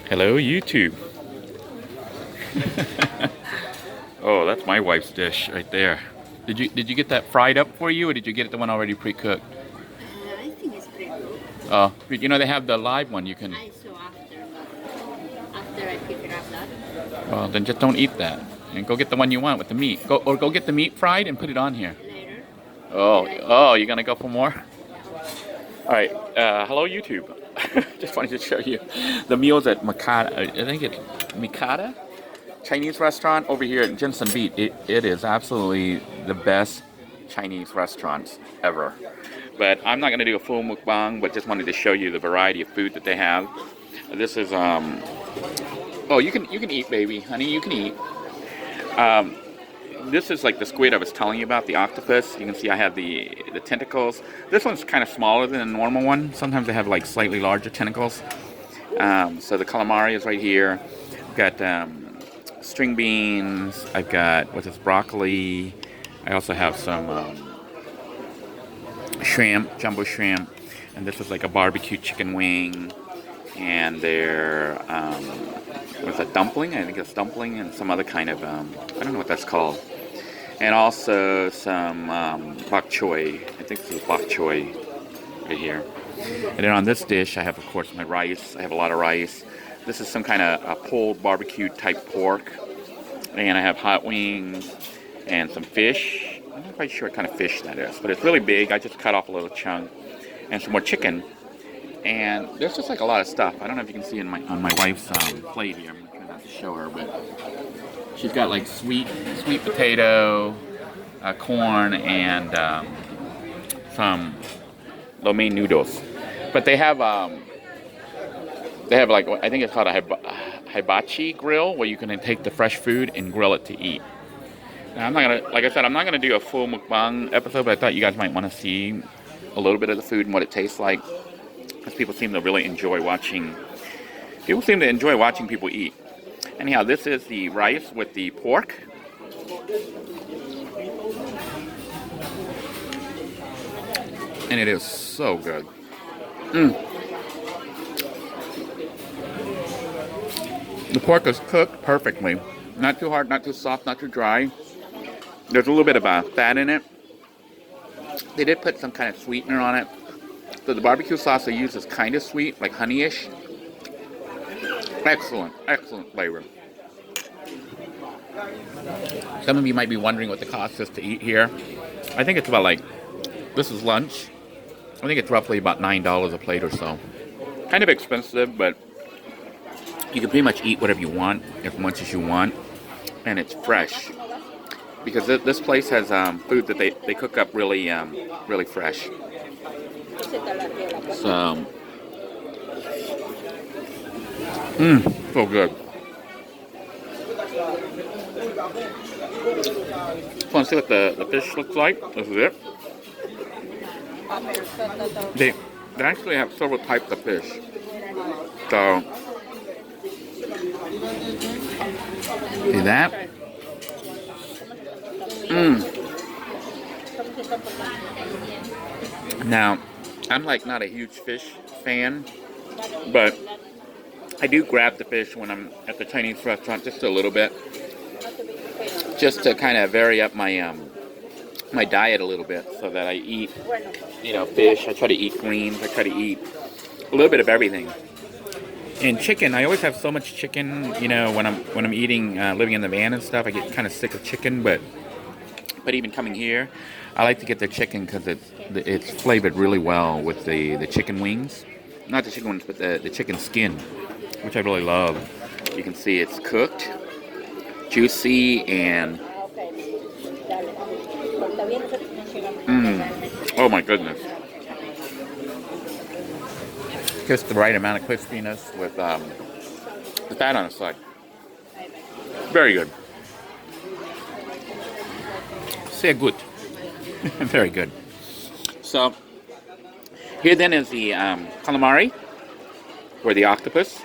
Hello, YouTube. Oh, that's my wife's dish right there. Did you get that fried up for you, or did you get the one already pre-cooked? I think it's pretty good. Oh, but you know they have the live one. You can. I saw after I pick it up that. Well, then just don't eat that, and go get the one you want with the meat. Go get the meat fried and put it on here. Later. Oh, you're gonna go for more? All right. Hello, YouTube. Just wanted to show you the meals at Mikata. I think it's Mikata Chinese restaurant over here at Jensen Beach. It is absolutely the best Chinese restaurants ever. But I'm not going to do a full mukbang, but just wanted to show you the variety of food that they have. This is oh, you can eat, baby, honey, you can eat. This is like the squid I was telling you about, the octopus. You can see I have the tentacles. This one's kind of smaller than a normal one. Sometimes they have like slightly larger tentacles. So the calamari is right here. I've got string beans. I've got what's this, broccoli. I also have some shrimp, jumbo shrimp. And this is like a barbecue chicken wing. And they're what's that, dumpling? I think it's dumpling and some other kind of I don't know what that's called. And also some bok choy. I think this is bok choy right here. And then on this dish, I have, of course, my rice. I have a lot of rice. This is some kind of pulled barbecue type pork. And I have hot wings and some fish. I'm not quite sure what kind of fish that is, but it's really big. I just cut off a little chunk. And some more chicken. And there's just like a lot of stuff. I don't know if you can see on my wife's plate here. I'm trying not to show her, but she's got like sweet potato, corn, and some lo mein noodles. But they have like, I think it's called a hibachi grill, where you can take the fresh food and grill it to eat. Now, I'm not gonna, like I said, I'm not gonna do a full mukbang episode, but I thought you guys might want to see a little bit of the food and what it tastes like, because people seem to really enjoy watching. People seem to enjoy watching people eat. Anyhow, this is the rice with the pork. And it is so good. The pork is cooked perfectly. Not too hard, not too soft, not too dry. There's a little bit of fat in it. They did put some kind of sweetener on it. So the barbecue sauce they use is kind of sweet, like honey-ish. Excellent, excellent flavor. Some of you might be wondering what the cost is to eat here. I think it's about like, this is lunch. I think it's roughly about $9 a plate or so. Kind of expensive, but you can pretty much eat whatever you want, as much as you want. And it's fresh. Because this place has food that they cook up really, really fresh. So, so good. Just want to see what the fish looks like. This is it. They actually have several types of fish. So, see that? Now, I'm like not a huge fish fan, but I do grab the fish when I'm at the Chinese restaurant just a little bit, just to kind of vary up my my diet a little bit, so that I eat, fish. I try to eat greens. I try to eat a little bit of everything. And chicken, I always have so much chicken. When I'm eating, living in the van and stuff, I get kind of sick of chicken. But even coming here, I like to get their chicken because it's flavored really well with the chicken wings. Not the chicken wings, but the chicken skin, which I really love. You can see it's cooked, juicy, and oh my goodness. Just the right amount of crispiness with the fat on the side. Very good. Sehr good. Very good. So, here then is the calamari, or the octopus.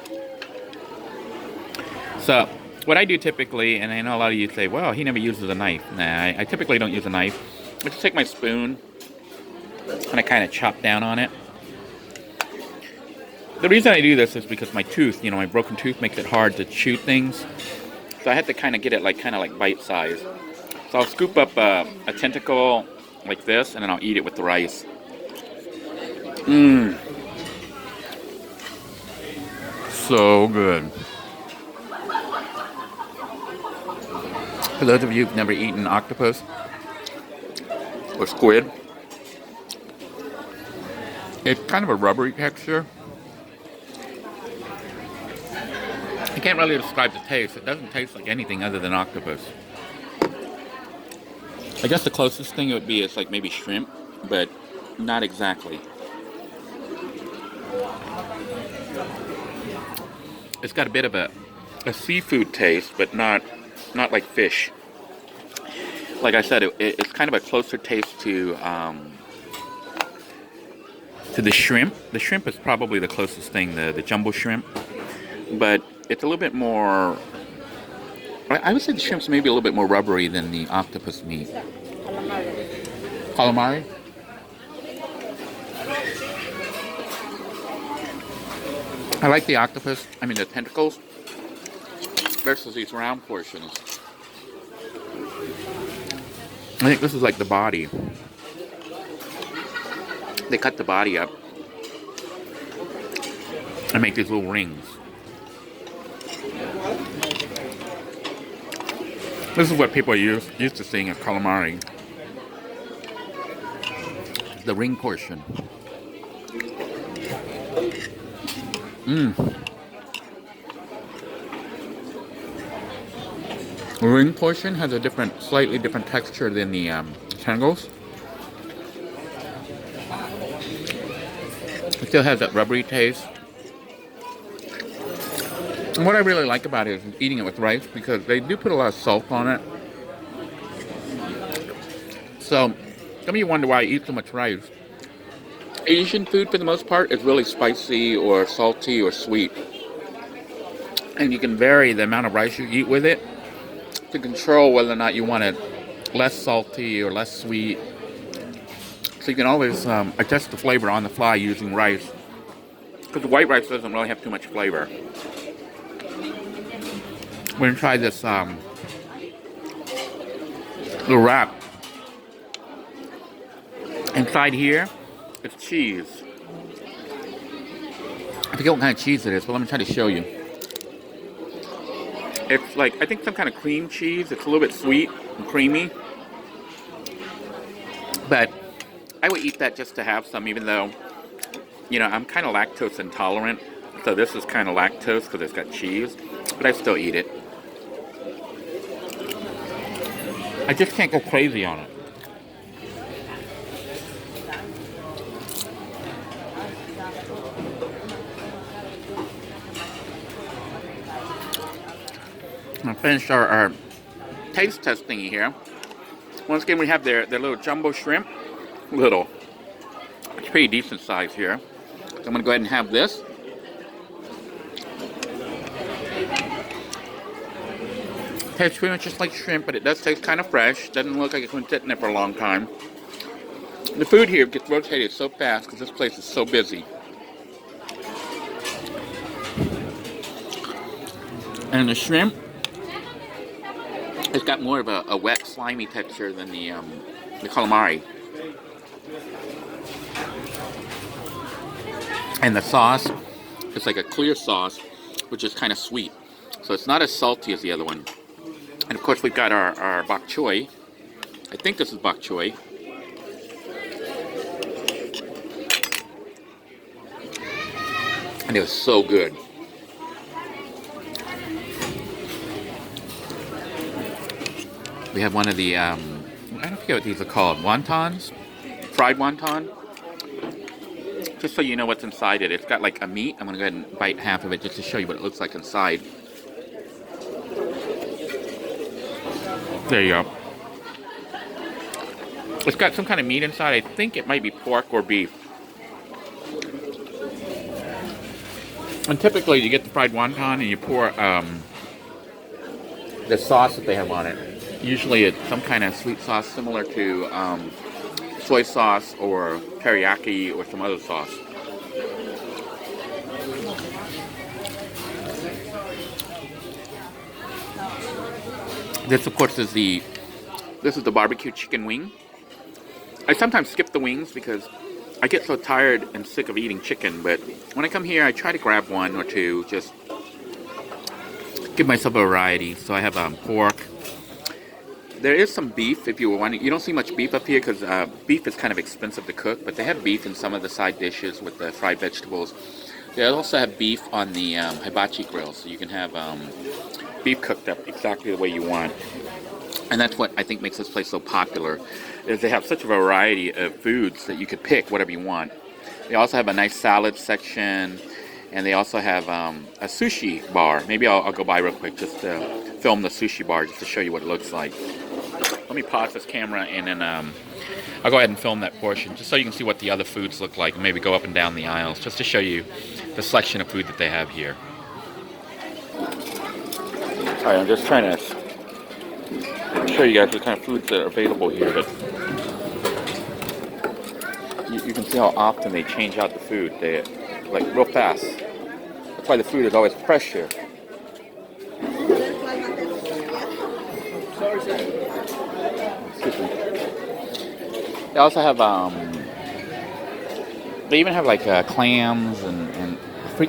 So, what I do typically, and I know a lot of you say, well, he never uses a knife. Nah, I typically don't use a knife. I just take my spoon and I kind of chop down on it. The reason I do this is because my tooth, my broken tooth makes it hard to chew things. So I had to kind of get it kind of like bite size. So I'll scoop up a tentacle like this, and then I'll eat it with the rice. Mmm. So good. For those of you who've never eaten octopus or squid, it's kind of a rubbery texture. I can't really describe the taste. It doesn't taste like anything other than octopus. I guess the closest thing it would be is like maybe shrimp, but not exactly. It's got a bit of a seafood taste, but not like fish. Like I said, it's kind of a closer taste to the shrimp. The shrimp is probably the closest thing, the jumbo shrimp. But it's a little bit more, I would say the shrimp's maybe a little bit more rubbery than the octopus meat. Calamari? I like the octopus, the tentacles, versus these round portions. I think this is like the body. They cut the body up and make these little rings. This is what people are used to seeing at calamari. The ring portion. The ring portion has a slightly different texture than the tangles. It still has that rubbery taste. And what I really like about it is eating it with rice, because they do put a lot of salt on it. So, some of you wonder why I eat so much rice. Asian food, for the most part, is really spicy or salty or sweet. And you can vary the amount of rice you eat with it to control whether or not you want it less salty or less sweet. So you can always adjust the flavor on the fly using rice, because the white rice doesn't really have too much flavor. We're going to try this little wrap. Inside here, it's cheese. I forget what kind of cheese it is, but let me try to show you. It's like, I think some kind of cream cheese. It's a little bit sweet and creamy. But I would eat that just to have some, even though, I'm kind of lactose intolerant. So this is kind of lactose because it's got cheese. But I still eat it. I just can't go crazy on it. I'll finish our taste testing here. Once again, we have their little jumbo shrimp. Little. It's pretty decent size here. So I'm going to go ahead and have this. Tastes pretty much just like shrimp, but it does taste kind of fresh. Doesn't look like it's been sitting there for a long time. The food here gets rotated so fast because this place is so busy. And the shrimp, it's got more of a wet, slimy texture than the calamari. And the sauce is like a clear sauce, which is kind of sweet. So it's not as salty as the other one. And of course we've got our bok choy. I think this is bok choy. And it was so good. We have one of the, I don't forget what these are called, wontons? Fried wonton. Just so you know what's inside it. It's got like a meat. I'm going to go ahead and bite half of it just to show you what it looks like inside. There you go. It's got some kind of meat inside. I think it might be pork or beef. And typically you get the fried wonton and you pour the sauce that they have on it. Usually it's some kind of sweet sauce similar to soy sauce or teriyaki or some other sauce. This, of course, is the barbecue chicken wing. I sometimes skip the wings because I get so tired and sick of eating chicken. But when I come here, I try to grab one or two, just give myself a variety. So I have pork. There is some beef if you were wanting. You don't see much beef up here because beef is kind of expensive to cook. But they have beef in some of the side dishes with the fried vegetables. They also have beef on the hibachi grill, so you can have beef cooked up exactly the way you want. And that's what I think makes this place so popular, is they have such a variety of foods that you could pick whatever you want. They also have a nice salad section, and they also have a sushi bar. Maybe I'll go by real quick just to film the sushi bar just to show you what it looks like. Let me pause this camera and then I'll go ahead and film that portion just so you can see what the other foods look like, and maybe go up and down the aisles just to show you the selection of food that they have here. Alright, I'm just trying to show you guys what kind of foods that are available here, but you can see how often they change out the food. They like real fast. That's why the food is always fresh here. Excuse me. They also have they even have like clams and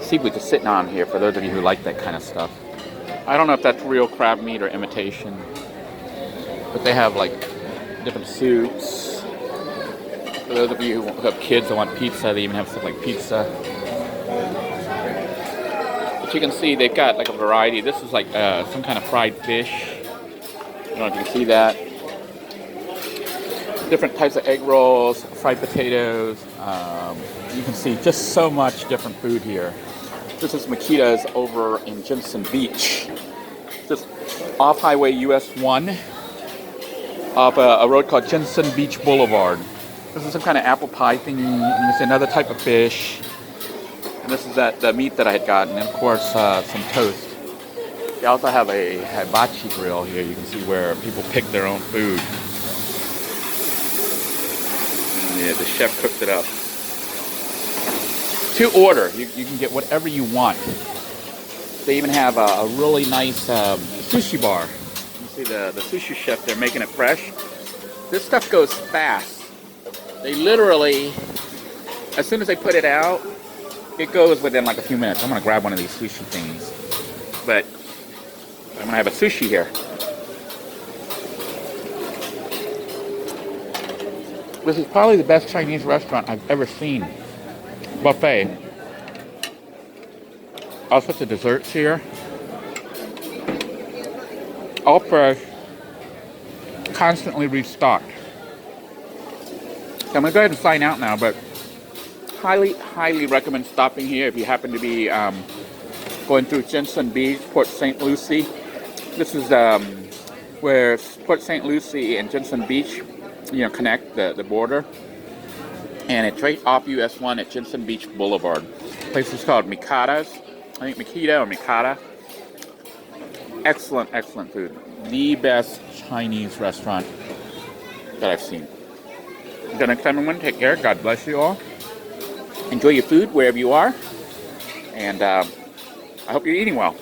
seafood just sitting on here for those of you who like that kind of stuff. I don't know if that's real crab meat or imitation, but they have like different soups. For those of you who have kids that want pizza, they even have stuff like pizza. But you can see they've got like a variety. This is like some kind of fried fish. I don't know if you can see that. Different types of egg rolls, fried potatoes. You can see just so much different food here. This is Mikata's over in Jensen Beach. Just off Highway US 1, off a road called Jensen Beach Boulevard. This is some kind of apple pie thing. You can see another type of fish. And this is the meat that I had gotten, and of course some toast. They also have a hibachi grill here. You can see where people pick their own food. Yeah, the chef cooked it up. To order, you can get whatever you want. They even have a really nice sushi bar. You see the sushi chef there making it fresh. This stuff goes fast. They literally, as soon as they put it out, it goes within like a few minutes. I'm gonna grab one of these sushi things, but I'm gonna have a sushi here. This is probably the best Chinese restaurant I've ever seen. Buffet. All sorts of desserts here. All fresh. Constantly restocked. So I'm going to go ahead and sign out now, but highly recommend stopping here if you happen to be going through Jensen Beach, Port St. Lucie. This is where Port St. Lucie and Jensen Beach connect the border. And it's right off US 1 at Jensen Beach Boulevard. The place is called Mikata's. I think Mikata or Mikata. Excellent food. The best Chinese restaurant that I've seen. Until next time, everyone, take care. God bless you all. Enjoy your food wherever you are. And I hope you're eating well.